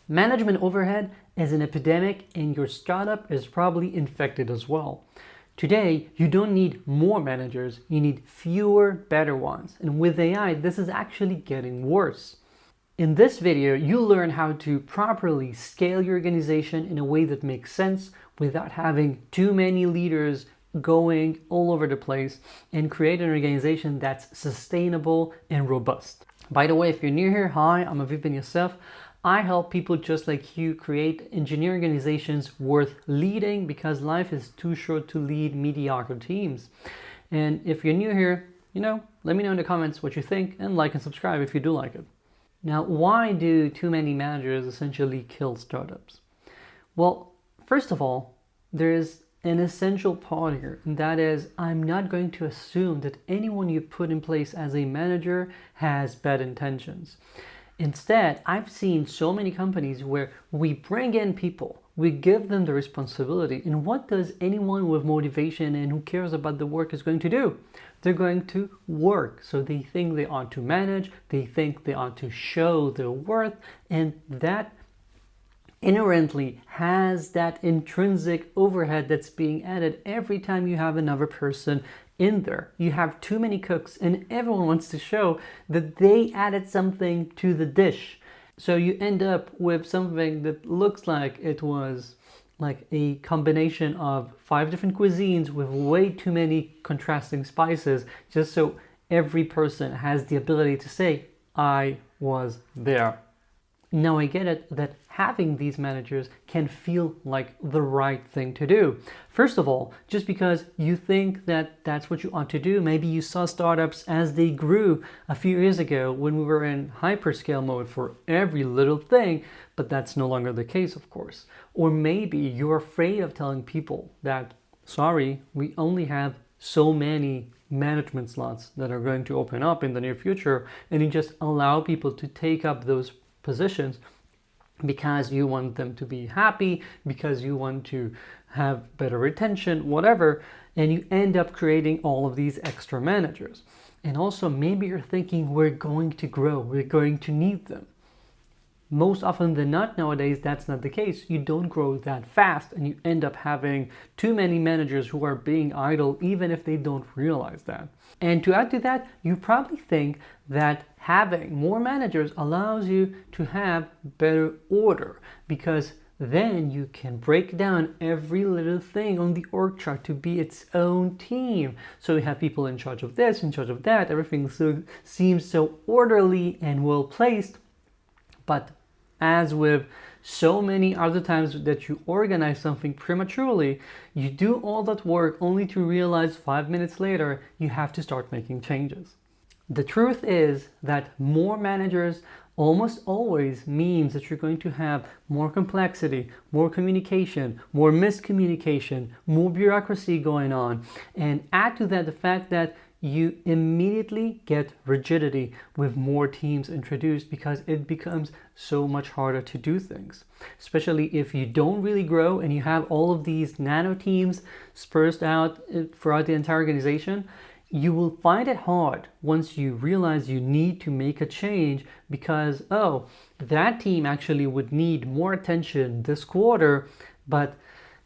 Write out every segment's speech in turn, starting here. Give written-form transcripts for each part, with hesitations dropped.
Management overhead is an epidemic, and your startup is probably infected as well. Today, you don't need more managers, you need fewer, better ones. And with AI, this is actually getting worse. In this video, you'll learn how to properly scale your organization in a way that makes sense without having too many leaders going all over the place, and create an organization that's sustainable and robust. By the way, if you're new here, hi, I'm Aviv Ben-Yosef. I help people just like you create engineering organizations worth leading, because life is too short to lead mediocre teams. And if you're new here, let me know in the comments what you think, and like and subscribe if you do like it. Now, why do too many managers essentially kill startups? Well, first of all, there is an essential part here, and that is, I'm not going to assume that anyone you put in place as a manager has bad intentions. Instead, I've seen so many companies where we bring in people, we give them the responsibility, and what does anyone with motivation and who cares about the work is going to do? They're going to work. So they think they ought to manage, they think they ought to show their worth, and that inherently has that intrinsic overhead that's being added every time you have another person in there. You have too many cooks, and everyone wants to show that they added something to the dish. So you end up with something that looks like it was like a combination of 5 different cuisines with way too many contrasting spices, just so every person has the ability to say, I was there. Now I get it that having these managers can feel like the right thing to do. First of all, just because you think that that's what you ought to do. Maybe you saw startups as they grew a few years ago when we were in hyperscale mode for every little thing, but that's no longer the case, of course. Or maybe you're afraid of telling people that, sorry, we only have so many management slots that are going to open up in the near future, and you just allow people to take up those positions because you want them to be happy, because you want to have better retention, whatever, and you end up creating all of these extra managers. And also, maybe you're thinking, we're going to grow, we're going to need them. Most often than not nowadays, that's not the case. You don't grow that fast, and you end up having too many managers who are being idle, even if they don't realize that. And to add to that, you probably think that having more managers allows you to have better order, because then you can break down every little thing on the org chart to be its own team. So you have people in charge of this, in charge of that, everything seems so orderly and well placed. But as with so many other times that you organize something prematurely, you do all that work only to realize 5 minutes later you have to start making changes. The truth is that more managers almost always means that you're going to have more complexity, more communication, more miscommunication, more bureaucracy going on. And add to that the fact that you immediately get rigidity with more teams introduced, because it becomes so much harder to do things. Especially if you don't really grow and you have all of these nano teams dispersed out throughout the entire organization, you will find it hard once you realize you need to make a change, because, oh, that team actually would need more attention this quarter, but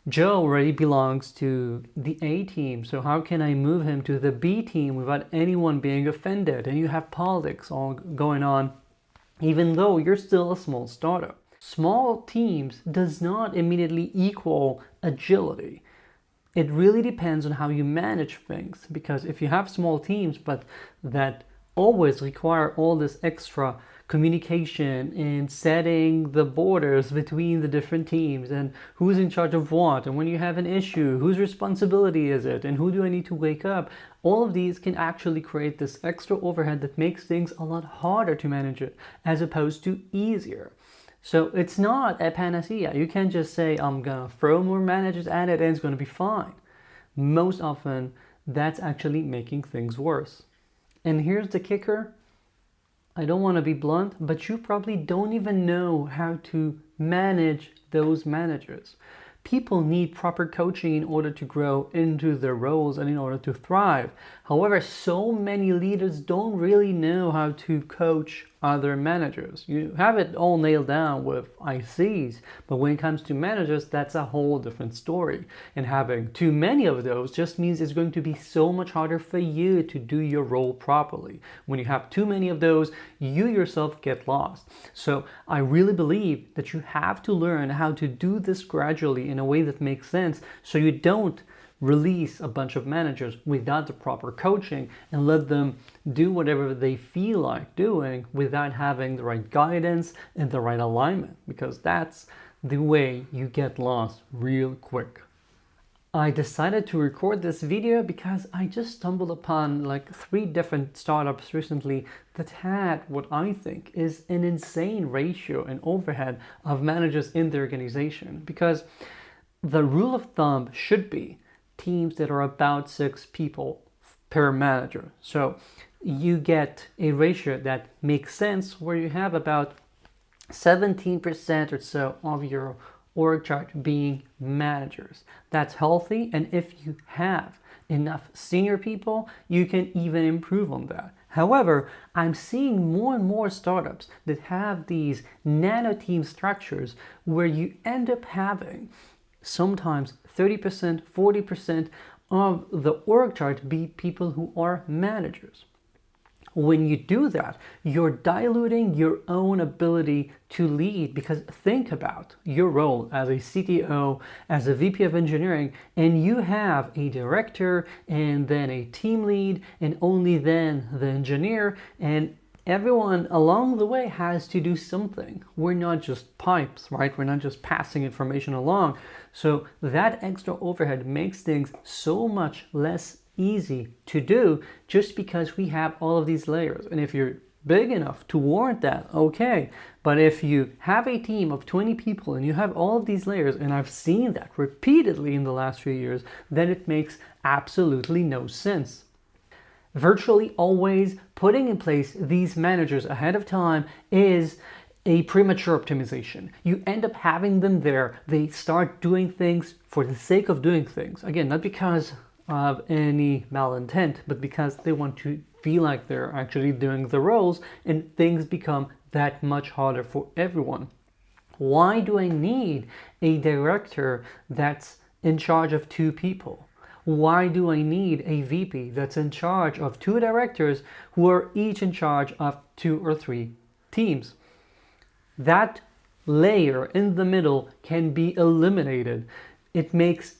Joe already belongs to the A team, so how can I move him to the B team without anyone being offended? And you have politics all going on, even though you're still a small startup. Small teams does not immediately equal agility. It really depends on how you manage things, because if you have small teams but that always require all this extra communication and setting the borders between the different teams and who's in charge of what, and when you have an issue, whose responsibility is it, and who do I need to wake up, all of these can actually create this extra overhead that makes things a lot harder to manage it as opposed to easier. So it's not a panacea. You can't just say, I'm gonna throw more managers at it and it's gonna be fine. Most often, that's actually making things worse. And here's the kicker. I don't want to be blunt, but you probably don't even know how to manage those managers. People need proper coaching in order to grow into their roles and in order to thrive. However, so many leaders don't really know how to coach other managers. You have it all nailed down with ICs, but when it comes to managers, that's a whole different story. And having too many of those just means it's going to be so much harder for you to do your role properly. When you have too many of those, you yourself get lost. So I really believe that you have to learn how to do this gradually in a way that makes sense, so you don't release a bunch of managers without the proper coaching and let them do whatever they feel like doing without having the right guidance and the right alignment, because that's the way you get lost real quick. I decided to record this video because I just stumbled upon like 3 different startups recently that had what I think is an insane ratio and overhead of managers in the organization. Because the rule of thumb should be teams that are about 6 people per manager. So you get a ratio that makes sense where you have about 17% or so of your org chart being managers. That's healthy, and if you have enough senior people, you can even improve on that. However, I'm seeing more and more startups that have these nano team structures where you end up having sometimes 30%, 40% of the org chart be people who are managers. When you do that, you're diluting your own ability to lead, because think about your role as a CTO, as a VP of engineering, and you have a director and then a team lead and only then the engineer, and everyone along the way has to do something. We're not just pipes, right? We're not just passing information along. So that extra overhead makes things so much less easy to do just because we have all of these layers. And if you're big enough to warrant that, okay. But if you have a team of 20 people and you have all of these layers, and I've seen that repeatedly in the last few years, then it makes absolutely no sense. Virtually always putting in place these managers ahead of time is a premature optimization. You end up having them there. They start doing things for the sake of doing things. Again, not because of any malintent, but because they want to feel like they're actually doing the roles, and things become that much harder for everyone. Why do I need a director that's in charge of 2 people? Why do I need a VP that's in charge of 2 directors who are each in charge of 2 or 3 teams? That layer in the middle can be eliminated. It makes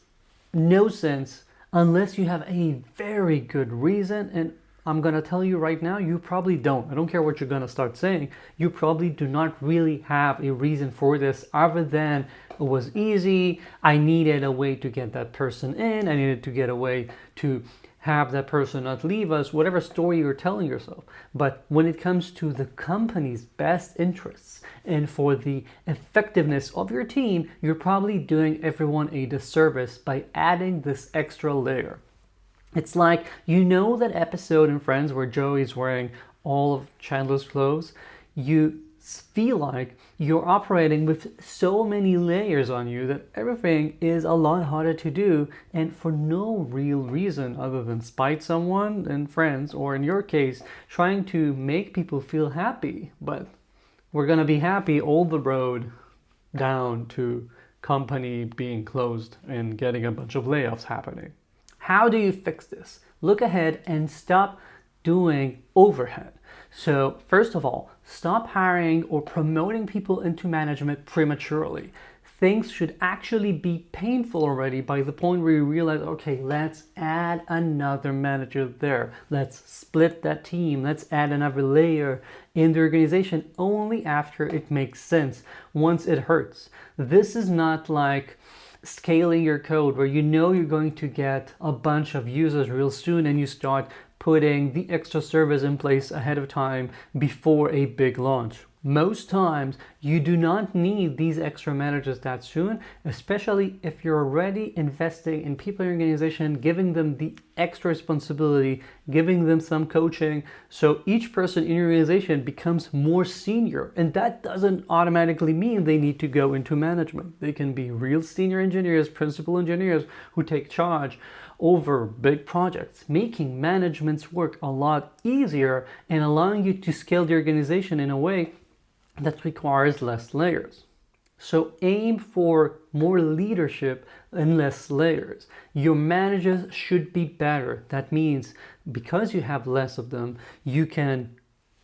no sense unless you have a very good reason, and I'm going to tell you right now, you probably don't. I don't care what you're going to start saying. You probably do not really have a reason for this other than it was easy. I needed a way to get that person in. I needed to get a way to have that person not leave us, whatever story you're telling yourself. But when it comes to the company's best interests and for the effectiveness of your team, you're probably doing everyone a disservice by adding this extra layer. It's like, you know that episode in Friends where Joey's wearing all of Chandler's clothes? You feel like you're operating with so many layers on you that everything is a lot harder to do, and for no real reason other than spite someone and Friends, or in your case, trying to make people feel happy. But we're going to be happy all the road down to company being closed and getting a bunch of layoffs happening. How do you fix this? Look ahead and stop doing overhead. So first of all, stop hiring or promoting people into management prematurely. Things should actually be painful already by the point where you realize, okay, let's add another manager there. Let's split that team. Let's add another layer in the organization only after it makes sense, once it hurts. This is not like scaling your code where you know you're going to get a bunch of users real soon and you start putting the extra service in place ahead of time before a big launch. Most times you do not need these extra managers that soon, especially if you're already investing in people in your organization, giving them the extra responsibility, giving them some coaching, so each person in your organization becomes more senior. And that doesn't automatically mean they need to go into management. They can be real senior engineers, principal engineers who take charge over big projects, making management's work a lot easier and allowing you to scale the organization in a way that requires less layers. So aim for more leadership and less layers. Your managers should be better. That means because you have less of them, you can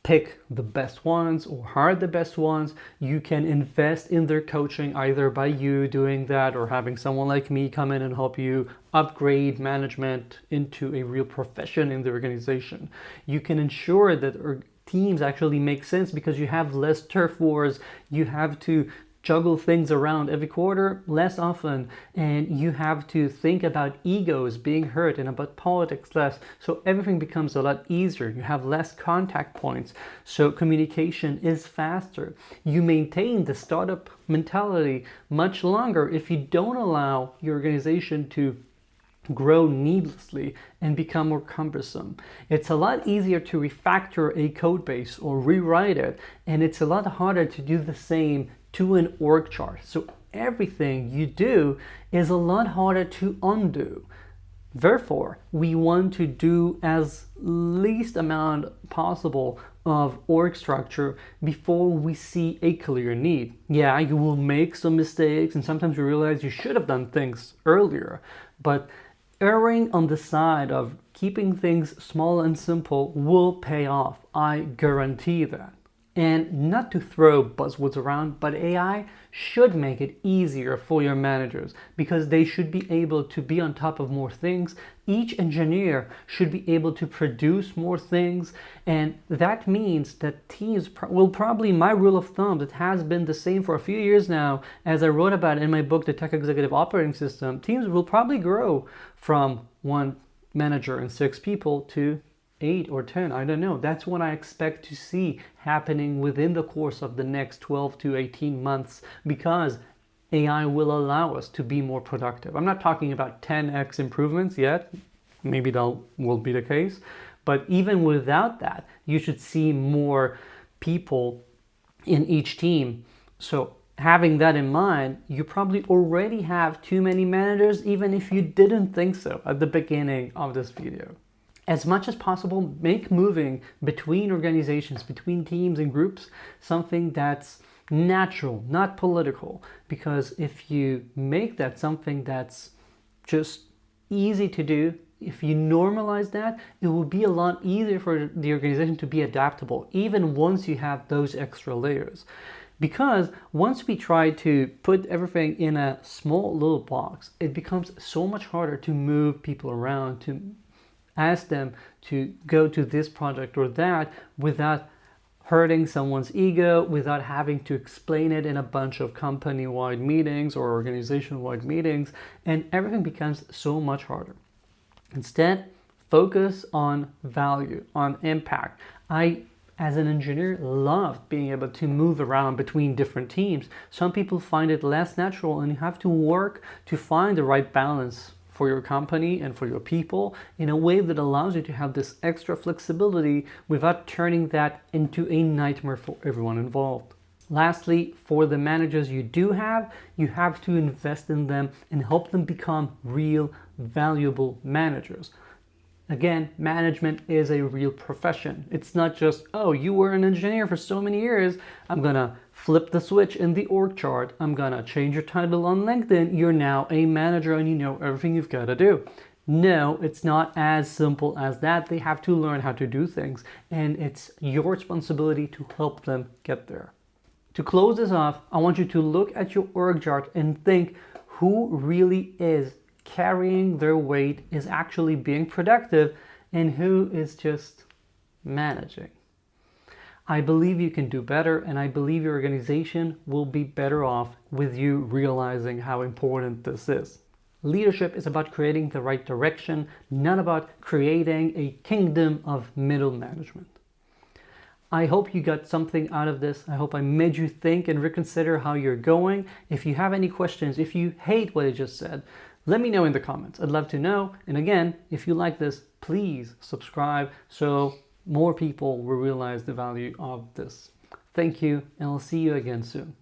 pick the best ones or hire the best ones. You can invest in their coaching either by you doing that or having someone like me come in and help you upgrade management into a real profession in the organization. You can ensure that teams actually make sense because you have less turf wars. You have to juggle things around every quarter less often, and you have to think about egos being hurt and about politics less, so everything becomes a lot easier. You have less contact points, so communication is faster. You maintain the startup mentality much longer if you don't allow your organization to grow needlessly and become more cumbersome. It's a lot easier to refactor a code base or rewrite it, and it's a lot harder to do the same to an org chart. So everything you do is a lot harder to undo. Therefore, we want to do as least amount possible of org structure before we see a clear need. Yeah, you will make some mistakes and sometimes you realize you should have done things earlier, but erring on the side of keeping things small and simple will pay off. I guarantee that. And not to throw buzzwords around, but AI should make it easier for your managers because they should be able to be on top of more things. Each engineer should be able to produce more things, and that means that teams will probably, my rule of thumb that has been the same for a few years now, as I wrote about in my book, The Tech Executive Operating System, teams will probably grow from 1 manager and 6 people to 8 or 10, I don't know. That's what I expect to see happening within the course of the next 12 to 18 months because AI will allow us to be more productive. I'm not talking about 10x improvements yet. Maybe that will be the case. But even without that, you should see more people in each team. So having that in mind, you probably already have too many managers, even if you didn't think so at the beginning of this video. As much as possible, make moving between organizations, between teams and groups, something that's natural, not political. Because if you make that something that's just easy to do, if you normalize that, it will be a lot easier for the organization to be adaptable, even once you have those extra layers. Because once we try to put everything in a small little box, it becomes so much harder to move people around, to ask them to go to this project or that without hurting someone's ego, without having to explain it in a bunch of company-wide meetings or organization-wide meetings, and everything becomes so much harder. Instead, focus on value, on impact. I, as an engineer, loved being able to move around between different teams. Some people find it less natural, and you have to work to find the right balance for your company and for your people in a way that allows you to have this extra flexibility without turning that into a nightmare for everyone involved. Lastly, for the managers you do have, you have to invest in them and help them become real, valuable managers. Again, management is a real profession. It's not just, oh, you were an engineer for so many years, I'm gonna flip the switch in the org chart, I'm gonna change your title on LinkedIn, you're now a manager and you know everything you've got to do. No, it's not as simple as that. They have to learn how to do things, and it's your responsibility to help them get there. To close this off, I want you to look at your org chart and think who really is carrying their weight, is actually being productive, and who is just managing. I believe you can do better, and I believe your organization will be better off with you realizing how important this is. Leadership is about creating the right direction, not about creating a kingdom of middle management. I hope you got something out of this. I hope I made you think and reconsider how you're going. If you have any questions, if you hate what I just said, let me know in the comments. I'd love to know. And again, if you like this, please subscribe so more people will realize the value of this. Thank you, and I'll see you again soon.